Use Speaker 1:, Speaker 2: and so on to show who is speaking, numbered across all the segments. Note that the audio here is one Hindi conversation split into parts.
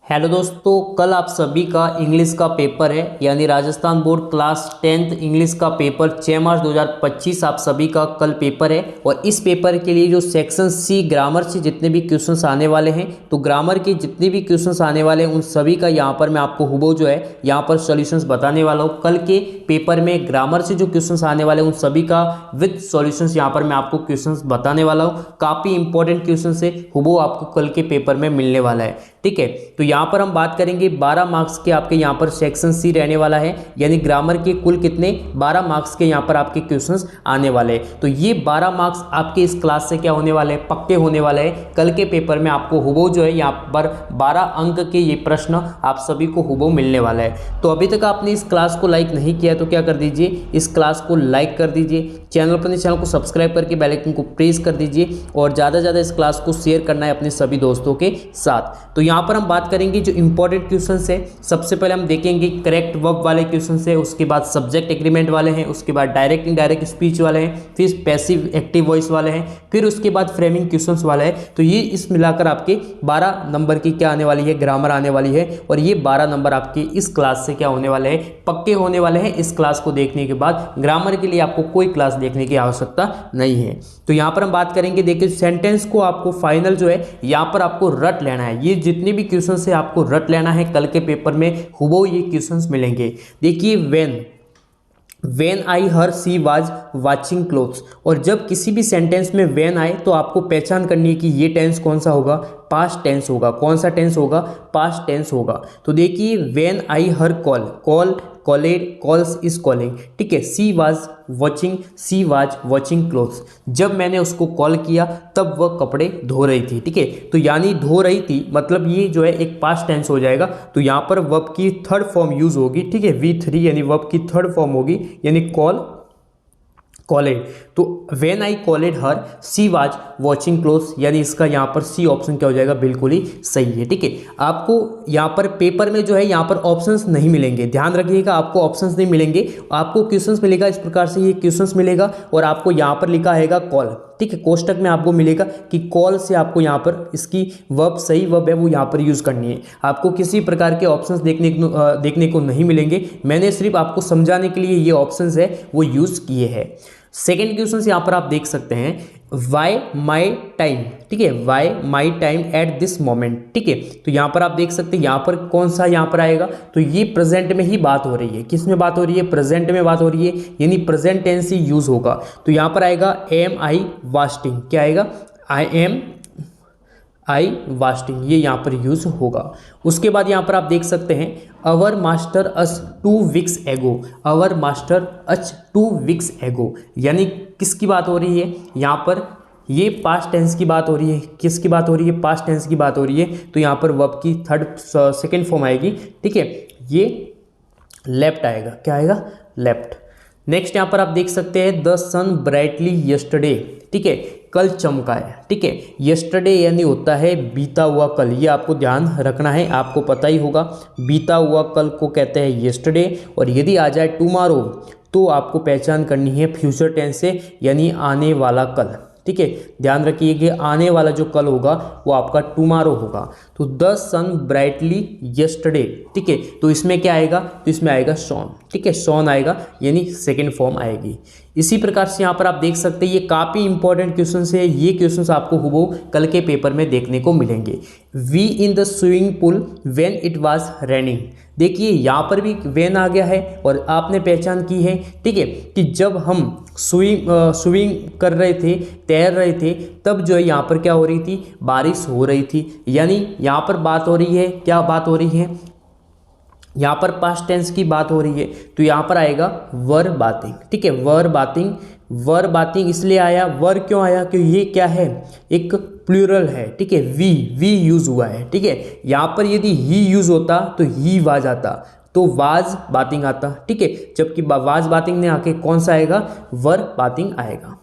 Speaker 1: हेलो दोस्तों, कल आप सभी का इंग्लिश का पेपर है, यानी Rajasthan board class 10th English का पेपर 6 मार्च 2025 आप सभी का कल पेपर है। और इस पेपर के लिए जो सेक्शन सी ग्रामर से जितने भी क्वेश्चंस आने वाले हैं, तो ग्रामर के जितने भी क्वेश्चंस आने वाले हैं उन सभी का यहाँ पर मैं आपको हुबहू जो है यहाँ पर सॉल्यूशंस बताने वाला हूँ। कल के पेपर में ग्रामर से जो क्वेश्चंस आने वाले हैं उन सभी का विद सॉल्यूशंस यहाँ पर मैं आपको क्वेश्चंस बताने वाला हूँ। काफ़ी इंपॉर्टेंट क्वेश्चन है, हुबहू आपको कल के पेपर में मिलने वाला है। ठीक है, तो यहाँ पर हम बात करेंगे 12 मार्क्स के आपके यहाँ पर सेक्शन सी रहने वाला है, यानी ग्रामर के कुल कितने 12 मार्क्स के यहाँ पर आपके क्वेश्चंस आने वाले हैं। तो ये 12 मार्क्स आपके इस क्लास से क्या होने वाले हैं, पक्के होने वाले हैं। कल के पेपर में आपको हुबहू जो है यहाँ पर 12 अंक के ये प्रश्न आप सभी को हुबहू मिलने वाला है। तो अभी तक आपने इस क्लास को लाइक नहीं किया तो क्या कर दीजिए, इस क्लास को लाइक कर दीजिए, चैनल को सब्सक्राइब करके बेल आइकन को प्रेस कर दीजिए और ज़्यादा से ज़्यादा इस क्लास को शेयर करना है अपने सभी दोस्तों के साथ। तो यहाँ पर हम बात करेंगे जो इंपॉर्टेंट क्वेश्चन है। सबसे पहले हम देखेंगे करेक्ट वर्ब वाले क्वेश्चन है, उसके बाद सब्जेक्ट एग्रीमेंट वाले हैं, उसके बाद डायरेक्ट इनडायरेक्ट स्पीच वाले हैं, फिर पैसिव एक्टिव वॉइस वाले हैं, फिर उसके बाद फ्रेमिंग क्वेश्चंस वाला है। तो ये इस मिलाकर आपके 12 नंबर की क्या आने वाली है, ग्रामर आने वाली है। और ये 12 नंबर आपके इस क्लास से क्या होने वाले हैं, पक्के होने वाले हैं। इस क्लास को देखने के बाद ग्रामर के लिए आपको कोई क्लास देखने की आवश्यकता नहीं है। तो यहाँ पर हम बात करेंगे, देखिए सेंटेंस को आपको फाइनल जो है यहाँ पर आपको रट लेना है। ये जितने भी क्वेश्चन है आपको रट लेना है, कल के पेपर में हुबहू ये क्वेश्चंस मिलेंगे। देखिए when I her she was watching clothes, और जब किसी भी सेंटेंस में वेन आए तो आपको पहचान करनी है कि ये टेंस कौन सा होगा, पास्ट टेंस होगा। कौन सा टेंस होगा, पास्ट टेंस होगा। तो देखिए when I her called calls is calling, ठीक है। सी वाज वॉचिंग क्लोथ्स, जब मैंने उसको कॉल किया तब वह कपड़े धो रही थी, ठीक है। तो यानी धो रही थी मतलब ये जो है एक पास्ट टेंस हो जाएगा। तो यहाँ पर वर्ब की थर्ड फॉर्म यूज होगी, ठीक है, V3 यानी वर्ब की थर्ड फॉर्म होगी, यानी कॉलेड। तो when I called her she was watching clothes, यानी इसका यहाँ पर सी ऑप्शन क्या हो जाएगा, बिल्कुल ही सही है, ठीक है। आपको यहाँ पर पेपर में जो है यहाँ पर ऑप्शंस नहीं मिलेंगे, ध्यान रखिएगा, आपको ऑप्शंस नहीं मिलेंगे, आपको क्वेश्चंस मिलेगा इस प्रकार से, ये क्वेश्चंस मिलेगा और आपको यहाँ पर लिखा है कॉल, ठीक है। कोष्टक में आपको मिलेगा कि कॉल से आपको यहाँ पर इसकी वर्ब सही वर्ब है वो यहाँ पर यूज करनी है। आपको किसी प्रकार के ऑप्शंस देखने को नहीं मिलेंगे, मैंने सिर्फ आपको समझाने के लिए ये ऑप्शंस है वो यूज किए हैं। सेकेंड क्वेश्चन यहाँ पर आप देख सकते हैं, वाई माई टाइम, ठीक है, why my time at this moment, ठीक है। तो यहाँ पर आप देख सकते हैं यहाँ पर कौन सा यहाँ पर आएगा, तो ये प्रेजेंट में ही बात हो रही है। किस में बात हो रही है, प्रेजेंट में बात हो रही है, यानी प्रेजेंट टेंस ही यूज होगा। तो यहाँ पर आएगा एम आई वास्टिंग, क्या आएगा, आई वास्टिंग, ये यहाँ पर यूज होगा। उसके बाद यहाँ पर आप देख सकते हैं, अवर मास्टर अस 2 वीक्स एगो, अवर मास्टर अस 2 वीक्स एगो, यानी किसकी बात हो रही है यहाँ पर, ये पास्ट टेंस की बात हो रही है। किसकी बात हो रही है, पास्ट टेंस की बात हो रही है। तो यहाँ पर वर्ब की सेकेंड फॉर्म आएगी, ठीक है, ये लेफ्ट आएगा, क्या आएगा, लेफ्ट। नेक्स्ट यहाँ पर आप देख सकते हैं, द सन ब्राइटली यस्टरडे, ठीक है, कल चमका है, ठीक है। यस्टरडे यानी होता है बीता हुआ कल, ये आपको ध्यान रखना है, आपको पता ही होगा बीता हुआ कल को कहते हैं यस्टरडे। और यदि आ जाए टुमारो तो आपको पहचान करनी है फ्यूचर टेंस से, यानी आने वाला कल, ठीक है। ध्यान रखिए कि आने वाला जो कल होगा वो आपका टुमारो होगा। तो द सन ब्राइटली यस्टरडे, ठीक है, तो इसमें क्या आएगा, तो इसमें आएगा शॉन, ठीक है, शॉन आएगा, यानी सेकेंड फॉर्म आएगी। इसी प्रकार से यहाँ पर आप देख सकते हैं, ये काफ़ी इंपॉर्टेंट क्वेश्चन है, ये क्वेश्चन आपको हुबहू कल के पेपर में देखने को मिलेंगे। We in the swimming pool when it was raining, देखिए यहाँ पर भी वेन आ गया है और आपने पहचान की है, ठीक है, कि जब हम स्विमिंग कर रहे थे, तैर रहे थे, तब जो है यहाँ पर क्या हो रही थी, बारिश हो रही थी। यानी यहाँ पर बात हो रही है, क्या बात हो रही है, यहाँ पर पास्ट टेंस की बात हो रही है। तो यहाँ पर आएगा वर बातिंग, ठीक है, वर बातिंग इसलिए आया, वर क्यों आया, क्योंकि ये क्या है, एक प्लूरल है, ठीक है, वी यूज हुआ है, ठीक है। यहाँ पर यदि ही यूज होता तो ही वाज आता, तो वाज बातिंग आता, ठीक है, जबकि वाज बातिंग ने आके कौन सा आएगा, वर बातिंग आएगा।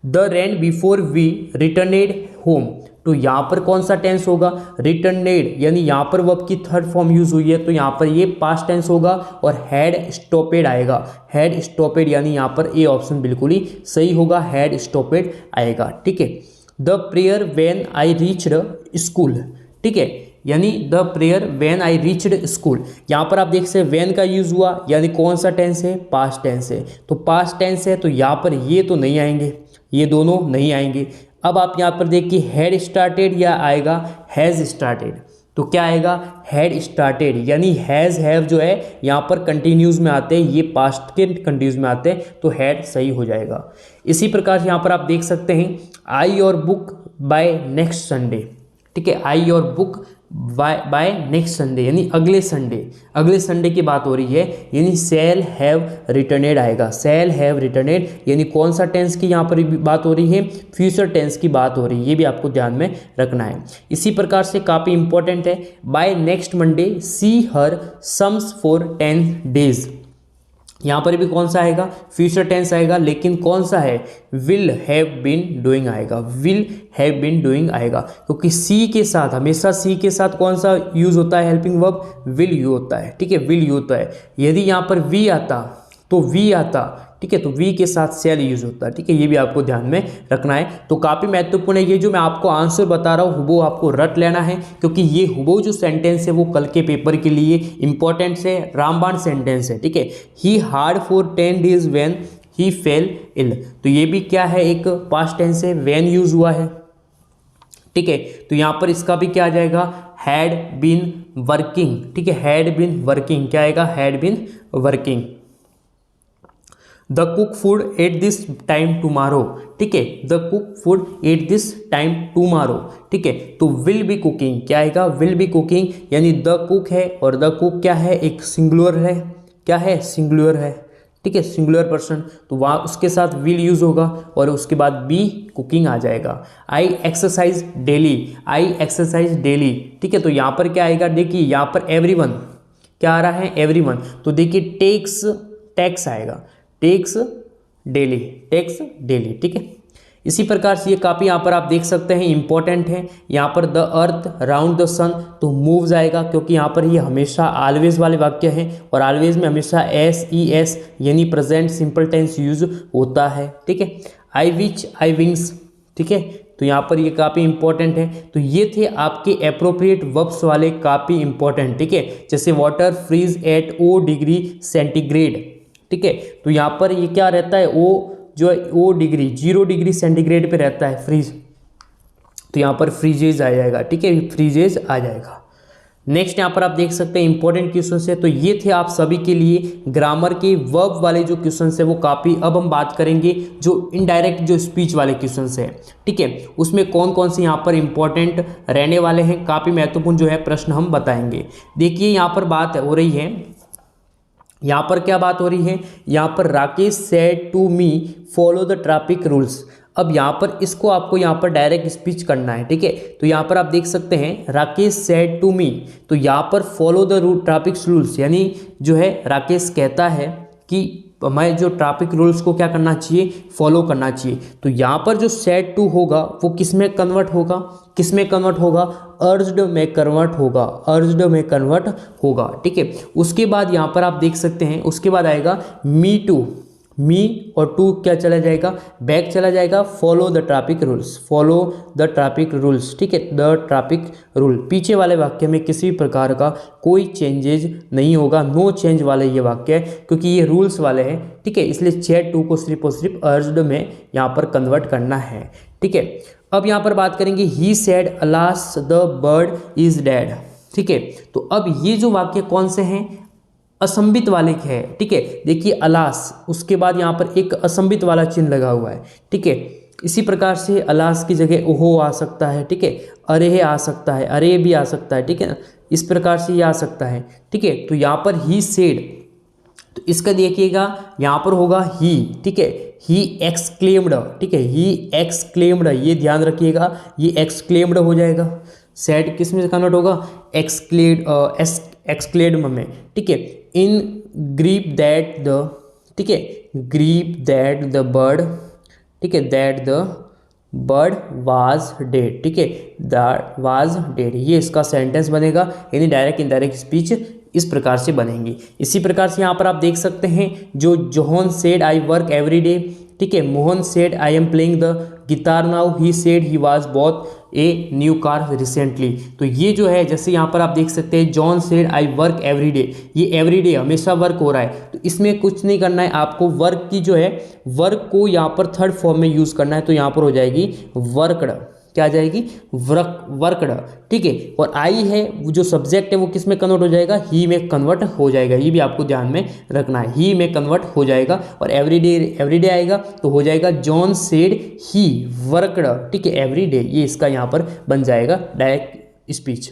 Speaker 1: The rain before we returned home, तो यहाँ पर कौन सा टेंस होगा, रिटर्नेड, यानी यहाँ पर वर्ब की थर्ड फॉर्म यूज हुई है, तो यहाँ पर ये पास्ट टेंस होगा और हैड स्टॉपेड आएगा, हैड स्टॉपेड, यानी यहाँ पर ए ऑप्शन बिल्कुल ही सही होगा, हैड स्टॉपेड आएगा, ठीक है। The prayer when I reached school, ठीक है, यानी the prayer when I reached school. यहाँ पर आप देख सकते हैं व्हेन का यूज़ हुआ, यानी कौन सा टेंस है, पास्ट टेंस है। तो पास्ट टेंस है तो यहाँ पर ये तो नहीं आएंगे, ये दोनों नहीं आएंगे। अब आप यहाँ पर देखिए हैड स्टार्टेड या आएगा हैज़ स्टार्टेड। तो क्या आएगा, हैड स्टार्टेड, यानी हैज़ हैव जो है यहाँ पर कंटिन्यूज में आते हैं, ये पास्ट के कंटिन्यूज में आते हैं, तो हैड सही हो जाएगा। इसी प्रकार से यहाँ पर आप देख सकते हैं I your book by next Sunday. ठीक है, I your book by next Sunday यानी अगले संडे, अगले संडे की बात हो रही है, यानी सेल हैव रिटर्नेड आएगा। सेल हैव रिटर्नेड यानी कौन सा टेंस की यहाँ पर बात हो रही है, फ्यूचर टेंस की बात हो रही है, ये भी आपको ध्यान में रखना है। इसी प्रकार से काफ़ी इंपॉर्टेंट है, by next Monday see her sums for 10 days। यहाँ पर भी कौन सा आएगा, फ्यूचर टेंस आएगा, लेकिन कौन सा है, विल हैव बीन डूइंग आएगा, विल हैव बीन डूइंग आएगा, क्योंकि सी के साथ हमेशा सी के साथ कौन सा यूज होता है, हेल्पिंग वर्ब, विल यूज होता है। ठीक है, विल यूज होता है। यदि यहाँ पर वी आता तो वी आता, ठीक है, तो वी के साथ सेल यूज होता है। ठीक है, ये भी आपको ध्यान में रखना है। तो काफ़ी महत्वपूर्ण है, ये जो मैं आपको आंसर बता रहा हूँ हुबहू आपको रट लेना है, क्योंकि ये हुबहू जो सेंटेंस है वो कल के पेपर के लिए इंपॉर्टेंट है, रामबाण सेंटेंस है। ठीक है, he hard for 10 days when he fell ill. तो ये भी क्या है, एक पास्ट टेंस है, व्हेन यूज हुआ है। ठीक है, तो यहाँ पर इसका भी क्या आ जाएगा, हैड बीन वर्किंग। ठीक है, हैड बीन वर्किंग क्या आएगा, had been working. The cook food at this time tomorrow. ठीक है, the cook food at this time tomorrow. ठीक है, तो विल बी कुकिंग क्या आएगा, विल बी कुकिंग, यानी द कुक है और द कुक क्या है, एक सिंगुलर है, क्या है, सिंगुलर है। ठीक है, सिंगुलर पर्सन, तो वहाँ उसके साथ विल यूज होगा और उसके बाद बी कुकिंग आ जाएगा। आई एक्सरसाइज डेली, आई एक्सरसाइज डेली। ठीक है, तो यहाँ पर क्या आएगा, देखिए यहाँ पर एवरीवन क्या आ रहा है, एवरीवन, तो देखिए टेक्स टैक्स आएगा, टेक्स डेली, टेक्स डेली। ठीक है, इसी प्रकार से ये काफ़ी यहाँ पर आप देख सकते हैं इंपॉर्टेंट है। यहाँ पर द अर्थ राउंड द सन, तो मूव्स आएगा, क्योंकि यहाँ पर ये हमेशा ऑलवेज वाले वाक्य हैं और ऑलवेज में हमेशा एस ई एस यानी प्रेजेंट सिंपल टेंस यूज होता है। ठीक है, आई विच, आई विंग्स। ठीक है, तो यहाँ पर ये काफ़ी इंपॉर्टेंट है। तो ये थे आपके अप्रोप्रिएट वर्ब्स वाले काफ़ी इंपॉर्टेंट। ठीक है, जैसे water freeze at O degree centigrade. ठीक है, तो यहाँ पर ये क्या रहता है, ओ जो है O डिग्री 0 डिग्री सेंटीग्रेड पे रहता है फ्रीज, तो यहाँ पर फ्रीजेज आ जाएगा। ठीक है, फ्रीजेज आ जाएगा। नेक्स्ट यहाँ पर आप देख सकते हैं इंपॉर्टेंट क्वेश्चन है। तो ये थे आप सभी के लिए ग्रामर के वर्ब वाले जो क्वेश्चन है वो काफ़ी। अब हम बात करेंगे जो इनडायरेक्ट जो स्पीच वाले क्वेश्चन है। ठीक है, उसमें कौन कौन से यहाँ पर इंपॉर्टेंट रहने वाले हैं, काफ़ी महत्वपूर्ण जो है प्रश्न हम बताएंगे। देखिए यहाँ पर बात हो रही है, यहाँ पर क्या बात हो रही है, यहाँ पर Rakesh said to me follow the traffic rules. अब यहाँ पर इसको आपको यहाँ पर डायरेक्ट स्पीच करना है। ठीक है, तो यहाँ पर आप देख सकते हैं राकेश सेड टू मी, तो यहाँ पर फॉलो द ट्रैफिक रूल्स, यानी जो है राकेश कहता है कि हमें जो ट्रैफिक रूल्स को क्या करना चाहिए, फॉलो करना चाहिए। तो यहाँ पर जो सेड टू होगा वो किस में कन्वर्ट होगा, किस में कन्वर्ट होगा, अर्ज्ड में कन्वर्ट होगा, अर्ज्ड में कन्वर्ट होगा। ठीक है, उसके बाद यहाँ पर आप देख सकते हैं उसके बाद आएगा मी टू, मी और टू क्या चला जाएगा, बैक चला जाएगा, follow the traffic rules, follow the traffic rules. ठीक है, द ट्रैफिक रूल, पीछे वाले वाक्य में किसी प्रकार का कोई चेंजेज नहीं होगा, नो चेंज वाले ये वाक्य है, क्योंकि ये रूल्स वाले हैं। ठीक है, इसलिए चैट टू को सिर्फ और सिर्फ अर्ज्ड में यहाँ पर कन्वर्ट करना है। ठीक है, अब यहाँ पर बात करेंगे he said alas the bird is dead. ठीक है, तो अब ये जो वाक्य कौन से हैं, असंबित वाले है। ठीक है, देखिए अलास, उसके बाद यहाँ पर एक असंबित वाला चिन्ह लगा हुआ है। ठीक है, इसी प्रकार से अलास की जगह ओहो आ सकता है। ठीक है, अरे आ सकता है, अरे भी आ सकता है। ठीक है, इस प्रकार से ये आ सकता है। ठीक है, तो यहाँ पर ही सेड, तो इसका देखिएगा यहाँ पर होगा ही। ठीक है, ही एक्सक्लेम्ड। ठीक है, ही एक्सक्लेम्ड, ये ध्यान रखिएगा, ये एक्सक्लेम्ड हो जाएगा। सेड किस में कन्वर्ट होगा, एक्सक्लेड में। ठीक है, इन ग्रीप दैट द, ठीक है, ग्रीप दैट द बर्ड, ठीक है, that the bird was dead. ठीक है, दैट वाज डेड, ये इसका सेंटेंस बनेगा, यानी डायरेक्ट इनडायरेक्ट स्पीच इस प्रकार से बनेंगी। इसी प्रकार से यहाँ पर आप देख सकते हैं जो Johan said I work every day, ठीक है, Mohan said I am playing the guitar now, he said he was bot a new car recently. तो ये जो है जैसे यहाँ पर आप देख सकते हैं John said I work everyday, ये एवरीडे हमेशा वर्क हो रहा है, तो इसमें कुछ नहीं करना है आपको, वर्क की जो है वर्क को यहाँ पर थर्ड फॉर्म में यूज़ करना है, तो यहाँ पर हो जाएगी वर्कड, क्या आ जाएगी वर्कड, ठीक है। और आई है वो जो सब्जेक्ट है वो किस में कन्वर्ट हो जाएगा, ही में कन्वर्ट हो जाएगा, ये भी आपको ध्यान में रखना है, ही में कन्वर्ट हो जाएगा। और एवरीडे आएगा तो हो जाएगा जॉन सेड ही वर्कड, ठीक है, एवरीडे, ये इसका यहाँ पर बन जाएगा direct speech.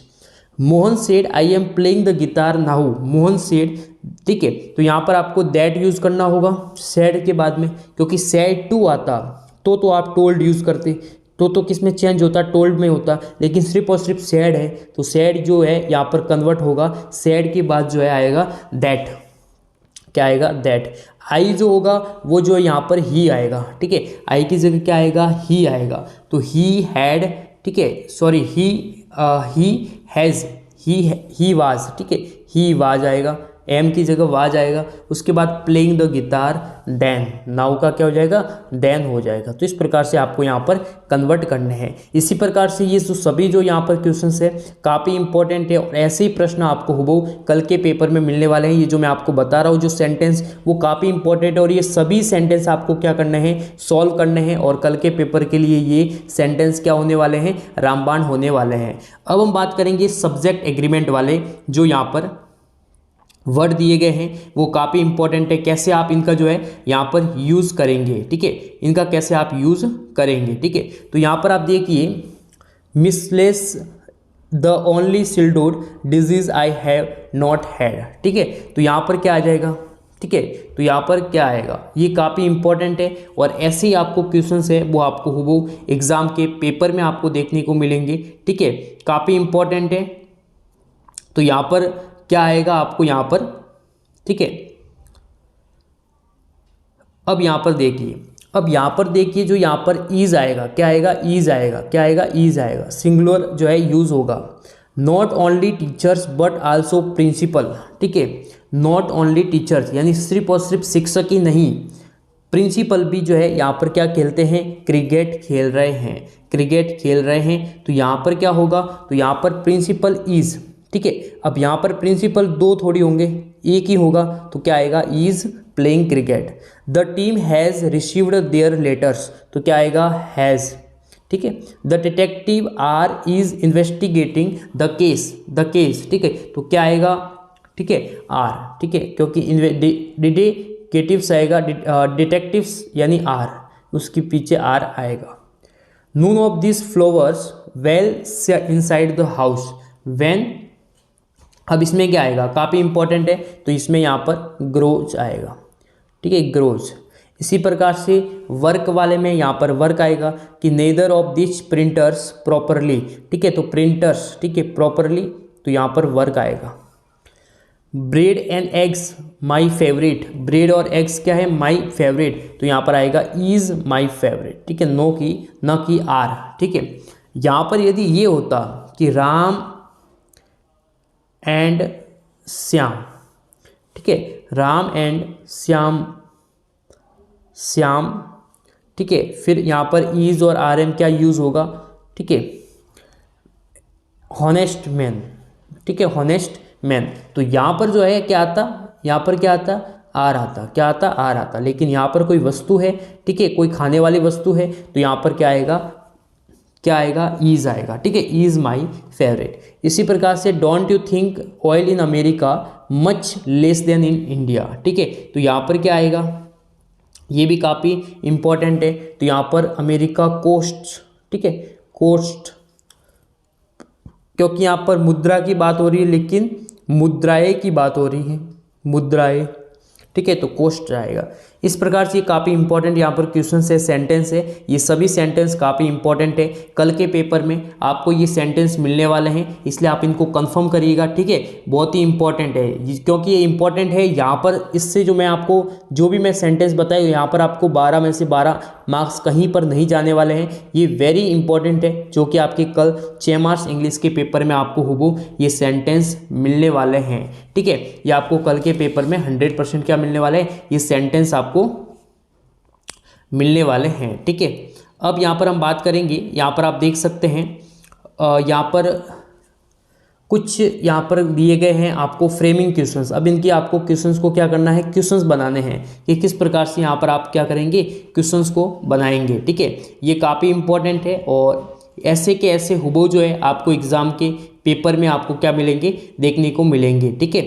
Speaker 1: Mohan said I am playing the guitar now, Mohan said, ठीक है, तो यहाँ पर आपको दैट यूज़ करना होगा सैड के बाद में, क्योंकि सैड टू आता तो आप टोल्ड यूज़ करते, तो किस में चेंज होता, टोल्ड में होता, लेकिन सिर्फ और सिर्फ सैड है तो सैड जो है यहाँ पर कन्वर्ट होगा, सैड के बाद जो है आएगा दैट, क्या आएगा दैट। आई जो होगा वो जो है यहाँ पर ही आएगा, ठीक है, आई की जगह क्या आएगा, ही आएगा, तो ही हैड, ठीक है, sorry he has, he was, ठीक है, ही वाज आएगा, एम की जगह वाज आएगा, उसके बाद playing the guitar then, now का क्या हो जाएगा, देन हो जाएगा। तो इस प्रकार से आपको यहाँ पर कन्वर्ट करने हैं। इसी प्रकार से ये सभी जो यहाँ पर क्वेश्चंस है काफ़ी इंपॉर्टेंट है और ऐसे ही प्रश्न आपको हुबहू कल के पेपर में मिलने वाले हैं। ये जो मैं आपको बता रहा हूँ जो सेंटेंस वो काफ़ी इंपॉर्टेंट है और ये सभी सेंटेंस आपको क्या करने हैं, सॉल्व करने हैं और कल के पेपर के लिए ये सेंटेंस क्या होने वाले हैं, रामबाण होने वाले हैं। अब हम बात करेंगे सब्जेक्ट एग्रीमेंट वाले जो यहाँ पर वर्ड दिए गए हैं वो काफ़ी इंपॉर्टेंट है, कैसे आप इनका जो है यहाँ पर यूज़ करेंगे, ठीक है, इनका कैसे आप यूज़ करेंगे, ठीक है। तो यहाँ पर आप देखिए measles the only childhood disease I have not had, ठीक है, तो यहाँ पर क्या आ जाएगा, ठीक है, तो यहाँ पर क्या आएगा, ये काफ़ी इंपॉर्टेंट है और ऐसे ही आपको क्वेश्चंस है वो आपको हुबहू एग्जाम के पेपर में आपको देखने को मिलेंगे, ठीक है, काफ़ी इंपॉर्टेंट है। तो यहाँ पर क्या आएगा आपको यहाँ पर, ठीक है, अब यहाँ पर देखिए जो यहाँ पर ईज आएगा, क्या आएगा, ईज आएगा, क्या आएगा, ईज आएगा, सिंगुलर जो है यूज होगा। Not only teachers but also principal, ठीक है, नॉट ओनली टीचर्स यानी सिर्फ और सिर्फ शिक्षक ही नहीं, प्रिंसिपल भी जो है यहाँ पर क्या खेलते हैं, क्रिकेट खेल रहे हैं, क्रिकेट खेल रहे हैं। तो यहाँ पर क्या होगा, तो यहाँ पर प्रिंसिपल इज, ठीक है, अब यहाँ पर प्रिंसिपल दो थोड़ी होंगे, एक ही होगा, तो क्या आएगा, is playing cricket. The team has received their letters, तो क्या आएगा, हैज़, ठीक है। The detective are is investigating the case, ठीक है, तो क्या आएगा, ठीक है, आर, ठीक है, क्योंकि डिटेक्टिव्स आएगा, डिटेक्टिव्स यानी आर, उसके पीछे आर आएगा। None of this flowers well inside the house when, अब इसमें क्या आएगा, काफ़ी इंपॉर्टेंट है, तो इसमें यहाँ पर ग्रोज आएगा, ठीक है, ग्रोज। इसी प्रकार से वर्क वाले में यहाँ पर वर्क आएगा कि neither of this printers properly, ठीक है, तो प्रिंटर्स, ठीक है, प्रॉपरली, तो यहाँ पर वर्क आएगा। Bread and eggs my favourite, bread और एग्स क्या है, माई फेवरेट, तो यहाँ पर आएगा इज माई फेवरेट, ठीक है, न की आर, ठीक है। यहाँ पर यदि ये होता कि राम एंड श्याम, ठीक है, राम एंड श्याम, ठीक है, फिर यहाँ पर ईज और आर एम क्या यूज़ होगा, ठीक है, हॉनेस्ट मैन, ठीक है, हॉनेस्ट मैन। तो यहाँ पर जो है क्या आता, यहाँ पर क्या आता, आर आता, क्या आता, आर आता, लेकिन यहाँ पर कोई वस्तु है, ठीक है, कोई खाने वाली वस्तु है, तो यहाँ पर क्या आएगा, क्या आएगा, ईज आएगा, ठीक है, ईज माई फेवरेट। इसी प्रकार से don't you think oil in America much less then in India, ठीक है, तो यहाँ पर क्या आएगा, ये भी काफ़ी इंपॉर्टेंट है, तो यहाँ पर अमेरिका कोस्ट, ठीक है, कोस्ट, क्योंकि यहाँ पर मुद्रा की बात हो रही है लेकिन मुद्राएं की बात हो रही है, मुद्राएं, ठीक है, तो कोस्ट आएगा। इस प्रकार से काफ़ी इंपॉर्टेंट यहाँ पर क्वेश्चन है, सेंटेंस है, ये सभी सेंटेंस काफ़ी इंपॉर्टेंट है, कल के पेपर में आपको ये सेंटेंस मिलने वाले हैं, इसलिए आप इनको कंफर्म करिएगा, ठीक है, बहुत ही इंपॉर्टेंट है, क्योंकि ये इंपॉर्टेंट है। यहाँ पर इससे जो मैं आपको जो भी मैं सेंटेंस बताई यहाँ पर आपको 12 में से 12 मार्क्स कहीं पर नहीं जाने वाले हैं, ये वेरी इंपॉर्टेंट है, जो कि आपके कल 6 मार्क्स इंग्लिश के पेपर में आपको हुबहू ये सेंटेंस मिलने वाले हैं, ठीक है, ये आपको कल के पेपर में 100% क्या मिलने वाला है, ये सेंटेंस आपको मिलने वाले हैं। ठीक है, अब यहाँ पर हम बात करेंगे, यहाँ पर आप देख सकते हैं यहाँ पर कुछ यहाँ पर दिए गए हैं आपको फ्रेमिंग क्वेश्चंस। अब इनकी आपको क्वेश्चंस को क्या करना है, क्वेश्चंस बनाने हैं कि किस प्रकार से यहाँ पर आप क्या करेंगे, क्वेश्चंस को बनाएंगे। ठीक है, ये काफ़ी इंपॉर्टेंट है और ऐसे के ऐसे हुबहू जो है आपको एग्जाम के पेपर में आपको क्या मिलेंगे, देखने को मिलेंगे। ठीक है,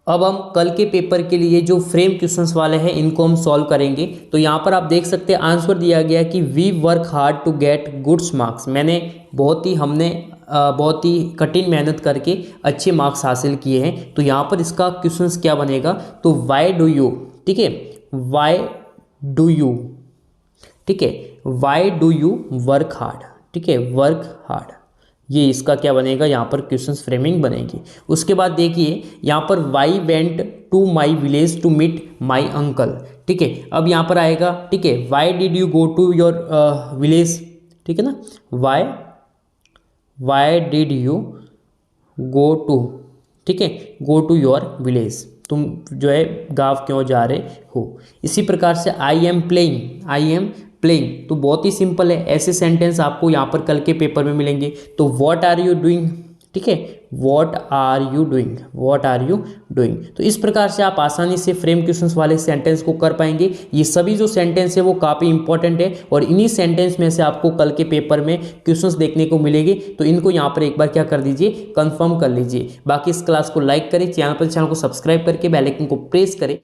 Speaker 1: अब हम कल के पेपर के लिए जो फ्रेम क्वेश्चंस वाले हैं इनको हम सॉल्व करेंगे। तो यहाँ पर आप देख सकते हैं आंसर दिया गया कि we work hard to get goods marks. हमने बहुत ही कठिन मेहनत करके अच्छे मार्क्स हासिल किए हैं। तो यहाँ पर इसका क्वेश्चंस क्या बनेगा, तो वाई डू यू, ठीक है, वाई डू यू, ठीक है, why do you work hard, ठीक है, वर्क हार्ड, ये इसका क्या बनेगा, यहाँ पर क्वेश्चंस फ्रेमिंग बनेगी। उसके बाद देखिए यहाँ पर why went to my village to meet my uncle. ठीक है, अब यहाँ पर आएगा, ठीक है, why did you go to your village, ठीक है ना, why did you go to, ठीक है, गो टू योर विलेज, तुम जो है गाँव क्यों जा रहे हो। इसी प्रकार से I am playing, I am playing, तो बहुत ही सिंपल है, ऐसे सेंटेंस आपको यहाँ पर कल के पेपर में मिलेंगे। तो व्हाट आर यू डूइंग, ठीक है, what are you doing, what are you doing. तो इस प्रकार से आप आसानी से फ्रेम क्वेश्चंस वाले सेंटेंस को कर पाएंगे। ये सभी जो सेंटेंस है वो काफ़ी इंपॉर्टेंट है और इन्हीं सेंटेंस में से आपको कल के पेपर में क्वेश्चंस देखने को मिलेंगे। तो इनको यहाँ पर एक बार क्या कर दीजिए, कंफर्म कर लीजिए। बाकी इस क्लास को लाइक करें, चैनल को सब्सक्राइब करके बेल आइकन को प्रेस करें।